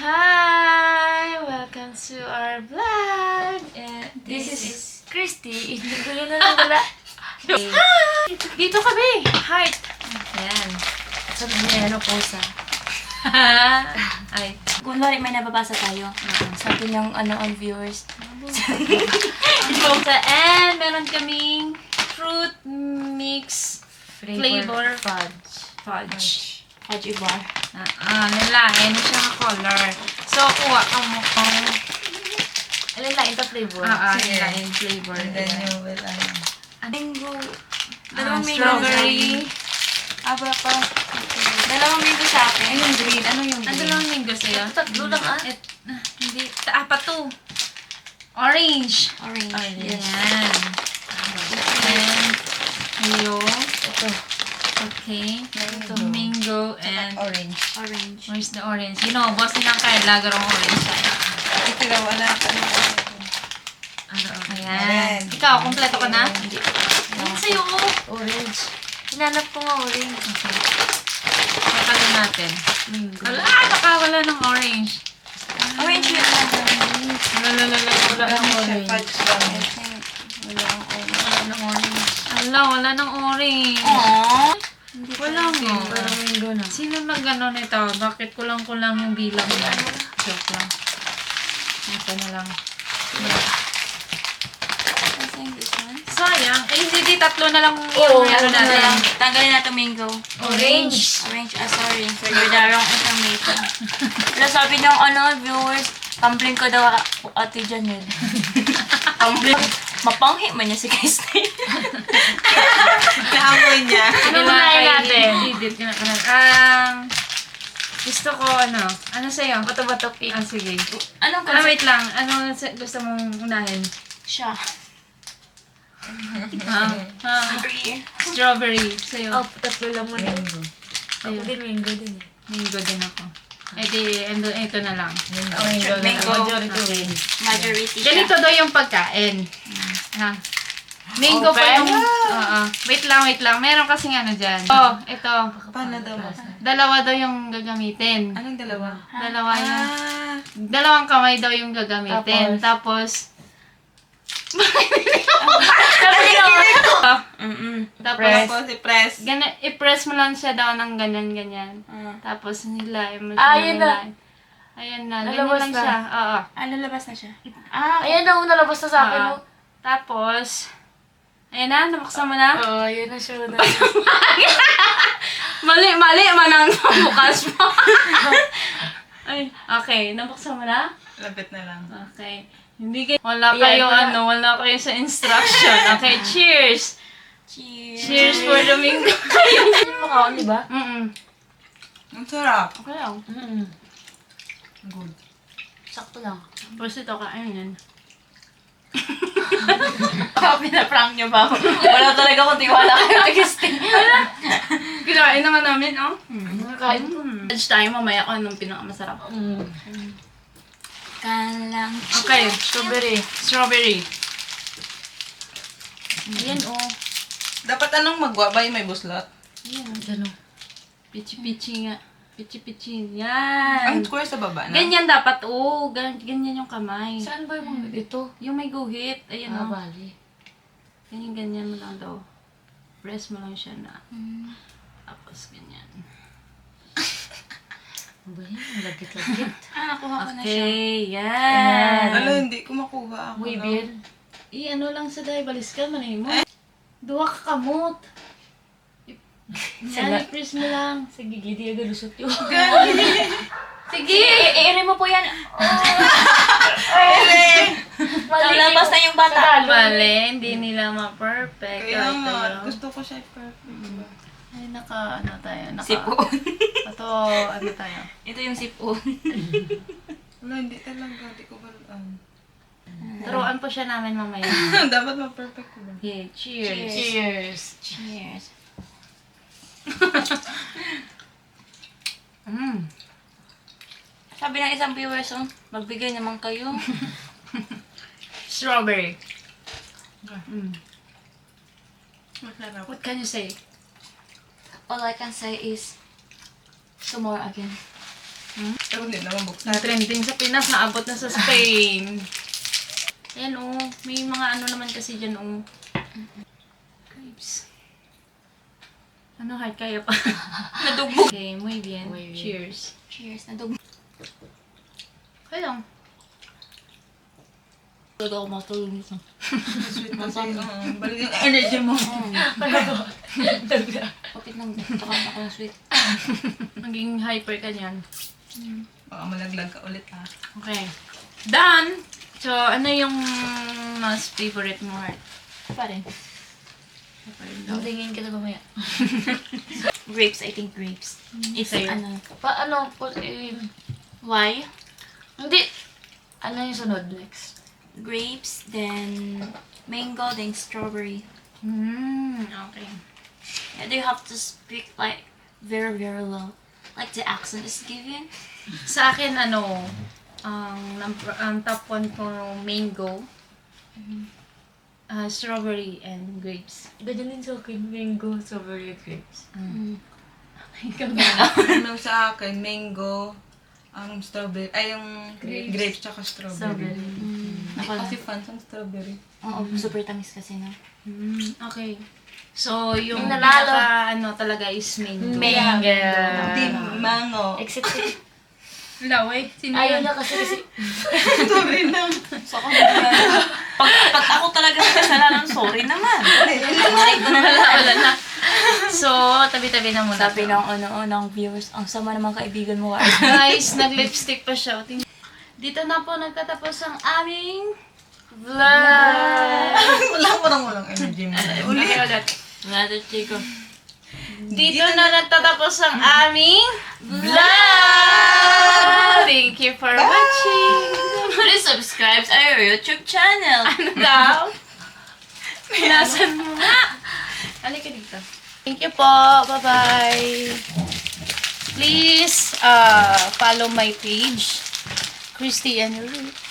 Hi! Welcome to our vlog! And this is Christy. Gulo na lang wala. Dito kami! Heart! Ayan. Sabi niya, ano po sa... Ay. Kunwari may nababasa tayo. Sabi ng on viewers. And meron kaming fruit mix flavor fudge. Haji bar. Lalain siya ng color. So, kuha ka mo kung... Lalain pa flavor. Lalain flavor. And then you will, Mango. Strawberry. Aba pa. Dalawang mango sa akin. Ano yung green? Ano yung Ano green? lang mango sa'yo? Tatlo lang Hindi. Apat to. Orange. Orange. Yan. And yung... Ito. Okay. Ito, mango and... Orange. Orange. Where's the orange? You know, boss nilang Carla, garong orange tayo. Ito na wala. Ayan. Ikaw, kompleto ka na? Hindi. Yan sa'yo. Orange. Hinanap ko nga orange. Nakalo natin. Mango. Nakawala ng orange. Orange yun. Wala ng orange. Fudge lang. Wala ng orange. Wala ng orange. Aww. Wala nga. Parang mango na. Sino nag-ano nito? Bakit kulang-kulang yung bilang niya? Joke lang. Ito na lang. Sayang. Eh, hindi. Tatlo na lang yung ano natin. Tanggalin natin mango. Orange. Orange. Sorry. For the wrong information. Wala sabi ng viewers, tumbling ko daw Ate Janelle. Tumbling. Mapanghi man niya si Christy. Naamoy niya. Ano unahin natin? Edit ka na. Gusto ko ano sa'yo? Bato-bato pink. Sige. Anong Wait lang. Ano gusto mong unahin? siya? Strawberry. Sa'yo. Tatlo lang muna. Sa'yo. Mango din. Mango din ako. Eh di, ito na lang. Mango. Majority. Majority siya. Ganito daw yung pagkain. Ha? Mango pa yung... Wait lang. Meron kasing ano dyan. Ito. Paano daw? Dalawa daw yung gagamitin. Anong dalawa? Dalawa yung... Dalawang kamay daw yung gagamitin. Tapos... Tapos, i-press. i-press mo lang siya daw ng ganyan-ganyan. Tapos, nilaim mo Yun na. Ayan na. Ganyan Nalabas lang na. siya. Oo. Lalabas na siya. Ayan na, nalabas na sa akin. Oo. Tapos, ayan na. Nabuksan mo na. Yun na siya. Mali man ang bukas mo. Ay, okay. Nabuksan mo na? Lapit na lang. Okay. Hindi kayo, wala kayo sa instruction. Okay, cheers! Cheers for the mango. Yung makaon, di ba? Ang sarap. Okay lang. Good. Sakto lang. Tapos ito, kain yan. Pinaprank niyo ba ako? Wala talaga kung tiwala kayo kay Christy. Kinain naman namin, oh. Kain. Judge tayo mamaya kung anong pinakamasarap. Kalang Okay, strawberry. Ayan, Dapat anong magwabay may buslot? Ayan, pichi-pichi nga. Pichi-pichi. Yan. Ang square sa baba na? Ganyan dapat, ganyan yung kamay. Saan ba yung ito? Yung may guhit. Ayan, oh. Bali. Ganyan mo lang daw. Press mo lang siya na. Tapos ganyan. Ano ba yan? Lagkit-lagkit. Nakuha ko na siya. Okay, yan. Ano, hindi ko makuha ako. Uy, no? Bill. Ano lang sa day, balis ka man mo. Duwa ka kamot. Yan, i-press mo lang. Sige, gidi agad lusot yun. Sige! I-ere mo po yan. Lalabas na yung bata. Mali, hindi nila ma-perfect. Kaya Ito nga, yun. gusto ko siya perfect. Ay, tayo. Sipon. Ito, tayo. Ito yung sipon. Wala, hindi talaga. Hindi ko ba Turuan po siya namin mamaya. Dapat ma-perfect ko ba? Okay, cheers. Cheers. Cheers. Sabi ng isang viewers, magbigay naman kayo. Strawberry. Masarap. What can you say? All I can say is, tomorrow again. Pero hindi naman buksan. Trending sa Pinas, naabot na sa Spain. Ayan may mga ano naman kasi dyan grapes. Ano, heart kaya pa? Nadugbog. Okay, muy bien. Muy bien. Cheers. Cheers, nadugbog. Okay lang. Talaga ako matulog nito. Sweet kasi, balik yung energy mo. Kapit ng takap ako ng sweet. Maging hyper ka niyan. Baka malaglag ka ulit ha. Okay. Done! So, ano yung most favorite mo, Heart? Pa rin. Tingin kita mamaya. Grapes, I think grapes. It's Sa'yo. ano. Paano? Why? Hindi. Ano yung sunod next? Grapes, then mango, then strawberry. Okay. Yeah, they have to speak like very, very low. Like the accent is given. Sa akin, ang top 1 ko, mango, strawberry, and grapes. Ganyan din sa akin. Mango, strawberry, grapes. Ikaw na. Ano sa akin, mango, ang strawberry, ay yung grapes tsaka strawberry. Ako Kasi lang. fans ang strawberry. Oo, super tamis kasi na. Okay. So, yung Yung nanalo. pinaka, talaga is mango. Mango. Team mango. Except, Laway. Sino ayaw yun? niya kasi Sorry na. So ako na pag ako talaga sa kasalanan, sorry naman. Ay, ko na Wala na. So, tabi-tabi na muna. Sabi ng ng viewers, ang sama naman kaibigan mo. Guys, nag-lipstick pa siya. Dito na po nagtatapos ang aming vlog. Walang energy mo. Ulit. Another chico. Dito na nagtatapos ang aming vlog. Thank you for watching. Please subscribe to our YouTube channel. Ano daw? Pinasan mo nga. Halika dito. Thank you po. Bye-bye. Please follow my page, Christy and Ruth.